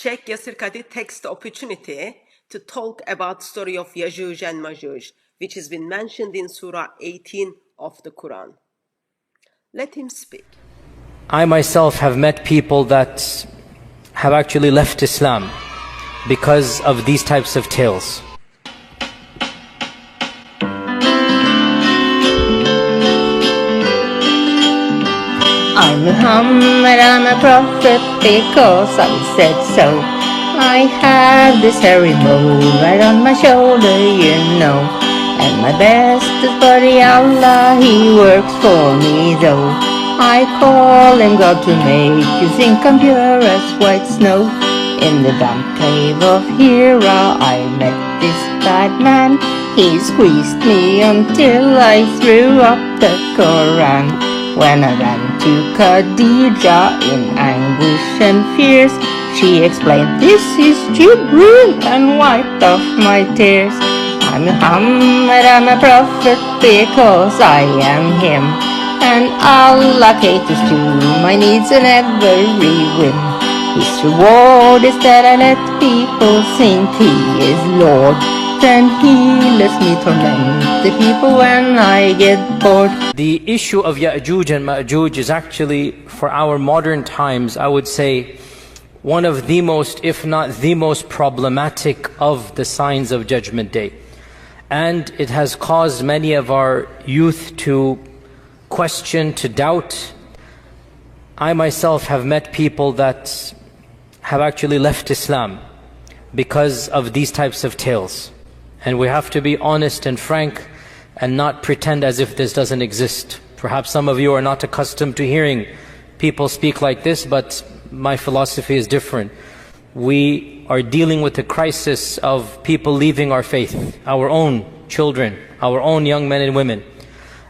Sheik Yasir Qadhi takes the opportunity to talk about the story of Yajuj and Majuj, which has been mentioned in Surah 18 of the Quran. Let him speak. I myself have met people that have actually left Islam because of these types of tales. I'm Muhammad, I'm a prophet because I said so. I have this hairy mole right on my shoulder, you know. And my bestest buddy Allah, he works for me though. I call him God to make you think I'm pure as white snow. In the damp cave of Hira I met this bad man. He squeezed me until I threw up the Quran. When I ran to Khadija in anguish and fears, she explained, "This is Jibreel," and wiped off my tears. I'm Muhammad, I'm a prophet because I am him, and Allah caters to my needs in every whim. His reward is that I let people think He is Lord. Then He lets me torment the people when I get bored. The issue of Yajuj and Majuj is actually, for our modern times, I would say, one of the most, if not the most problematic of the signs of Judgment Day. And it has caused many of our youth to question, to doubt. I myself have met people that have actually left Islam because of these types of tales. And we have to be honest and frank and not pretend as if this doesn't exist. Perhaps some of you are not accustomed to hearing people speak like this, but my philosophy is different. We are dealing with the crisis of people leaving our faith, our own children, our own young men and women.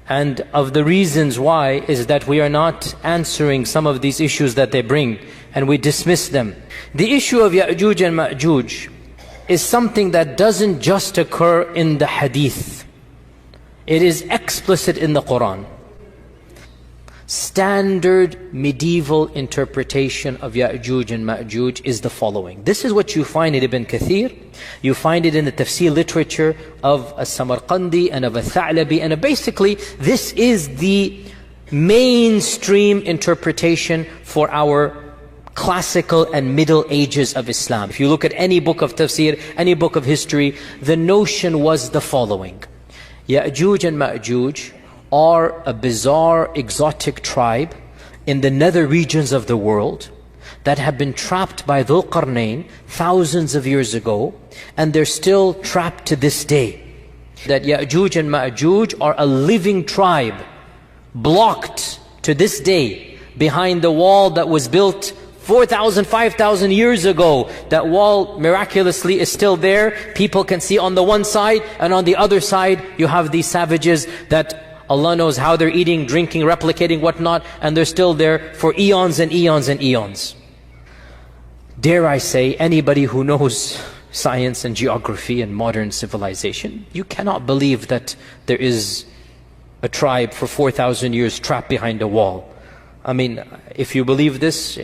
And of the reasons why is that we are not answering some of these issues that they bring, and we dismiss them. The issue of Yajuj and Majuj is something that doesn't just occur in the hadith. It is explicit in the Quran. Standard medieval interpretation of Yajuj and Majuj is the following. This is what you find in Ibn Kathir. You find it in the tafsir literature of As-Samarqandi and of Al-Tha'labi. And basically, this is the mainstream interpretation for our classical and middle ages of Islam. If you look at any book of tafsir, any book of history, the notion was the following. Yajuj and Majuj are a bizarre, exotic tribe in the nether regions of the world that have been trapped by Dhul Qarnayn thousands of years ago, and they're still trapped to this day. That Yajuj and Majuj are a living tribe, blocked to this day behind the wall that was built 4,000, 5,000 years ago. That wall miraculously is still there. People can see on the one side, and on the other side you have these savages that Allah knows how they're eating, drinking, replicating, whatnot, and they're still there for eons and eons and eons. Dare I say, anybody who knows science and geography and modern civilization, you cannot believe that there is a tribe for 4,000 years trapped behind a wall. I mean, if you believe this,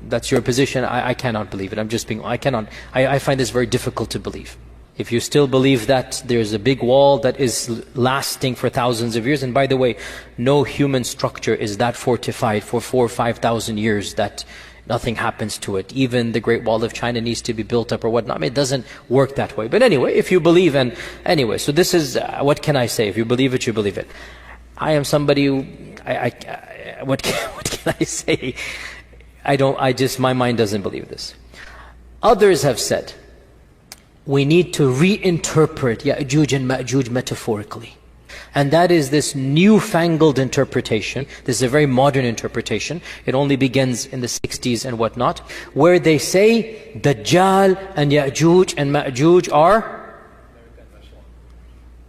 that's your position. I cannot believe it. I find this very difficult to believe. If you still believe that there's a big wall that is lasting for thousands of years, and by the way, no human structure is that fortified for 4,000 or 5,000 years that nothing happens to it. Even the Great Wall of China needs to be built up or whatnot. I mean, it doesn't work that way. But anyway, if you believe, and anyway, so this is, what can I say? If you believe it, you believe it. I am somebody who, what can I say? My mind doesn't believe this. Others have said, we need to reinterpret Yajuj and Majuj metaphorically. And that is this newfangled interpretation. This is a very modern interpretation. It only begins in the 60s and whatnot, where they say Dajjal and Yajuj and Majuj are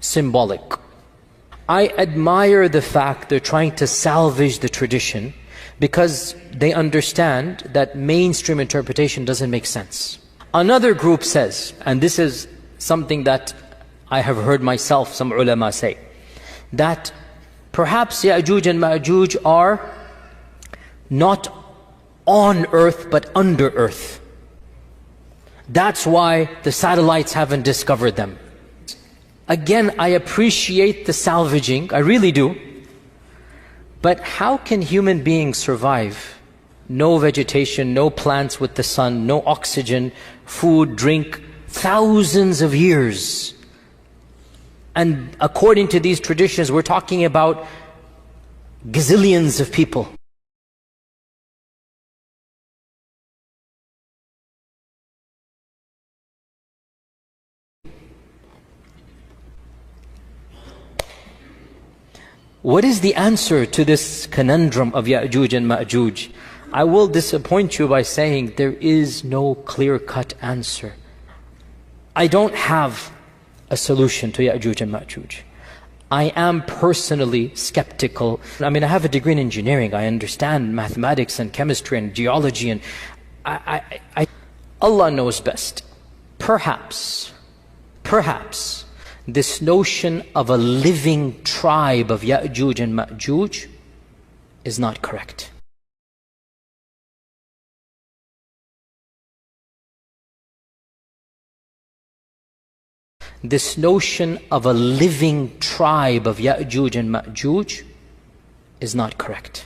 symbolic. I admire the fact they're trying to salvage the tradition, because they understand that mainstream interpretation doesn't make sense. Another group says, and this is something that I have heard myself, some ulama say, that perhaps Yajuj and Majuj are not on earth but under earth. That's why the satellites haven't discovered them. Again, I appreciate the salvaging, I really do. But how can human beings survive? No vegetation, no plants with the sun, no oxygen, food, drink, thousands of years. And according to these traditions, we're talking about gazillions of people. What is the answer to this conundrum of Yajuj and Majuj? I will disappoint you by saying there is no clear-cut answer. I don't have a solution to Yajuj and Majuj. I am personally skeptical. I mean, I have a degree in engineering. I understand mathematics and chemistry and geology, and Allah knows best. Perhaps, this notion of a living tribe of Yajuj and Majuj is not correct. This notion of a living tribe of Yajuj and Majuj is not correct.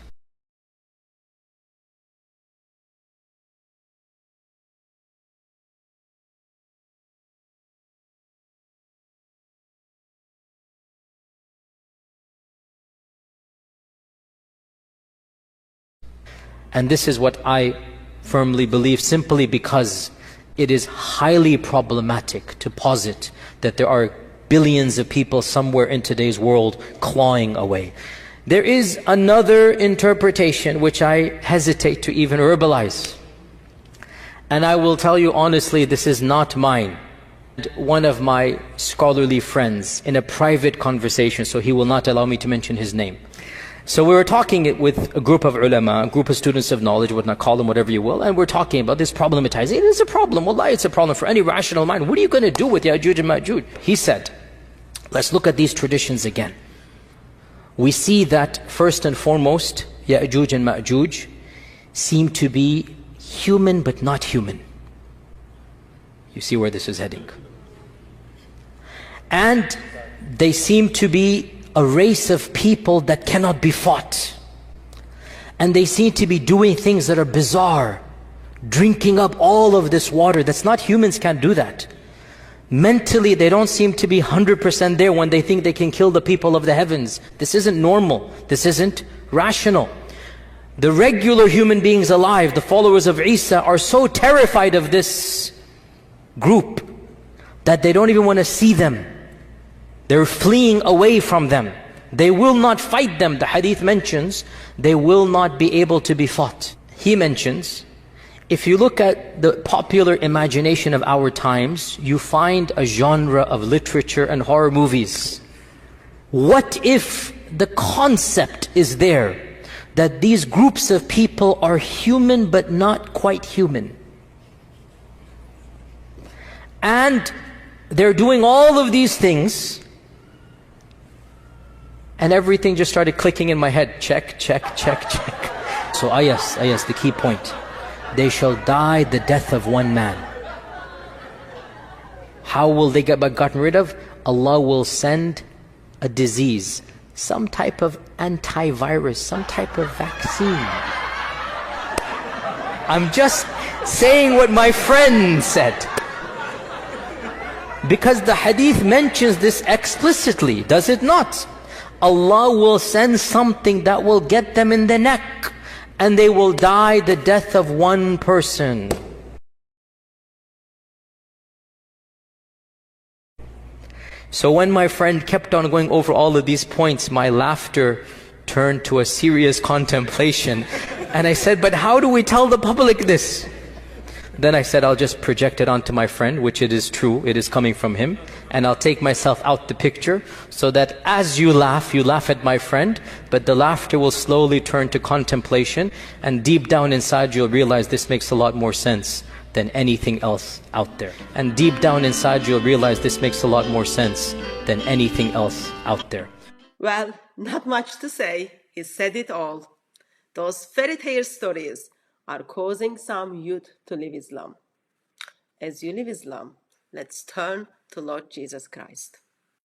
And this is what I firmly believe, simply because it is highly problematic to posit that there are billions of people somewhere in today's world clawing away. There is another interpretation which I hesitate to even verbalize. And I will tell you honestly, this is not mine. One of my scholarly friends, in a private conversation, so he will not allow me to mention his name. So we were talking with a group of ulama, a group of students of knowledge, whatnot, call them whatever you will, and we're talking about this problematizing. It is a problem, wallahi, it's a problem for any rational mind. What are you going to do with Yajuj and Majuj? He said, let's look at these traditions again. We see that first and foremost, Yajuj and Majuj seem to be human but not human. You see where this is heading. And they seem to be a race of people that cannot be fought. And they seem to be doing things that are bizarre, drinking up all of this water. That's not, humans can't do that. Mentally, they don't seem to be 100% there when they think they can kill the people of the heavens. This isn't normal. This isn't rational. The regular human beings alive, the followers of Isa, are so terrified of this group that they don't even want to see them. They're fleeing away from them. They will not fight them. The hadith mentions they will not be able to be fought. He mentions, if you look at the popular imagination of our times, you find a genre of literature and horror movies. What if the concept is there that these groups of people are human but not quite human? And they're doing all of these things, and everything just started clicking in my head. Check, check, check, check. So ayas, the key point. They shall die the death of one man. How will they get gotten rid of? Allah will send a disease, some type of antivirus, some type of vaccine. I'm just saying what my friend said, because the hadith mentions this explicitly, does it not? Allah will send something that will get them in the neck, and they will die the death of one person. So when my friend kept on going over all of these points, my laughter turned to a serious contemplation. And I said, but how do we tell the public this? Then I said, I'll just project it onto my friend, which it is true, it is coming from him. And I'll take myself out the picture, so that as you laugh at my friend, but the laughter will slowly turn to contemplation, and deep down inside you'll realize this makes a lot more sense than anything else out there. And deep down inside you'll realize this makes a lot more sense than anything else out there. Well, not much to say. He said it all. Those fairy tale stories are causing some youth to leave Islam. as you leave Islam, let's turn to Lord Jesus Christ.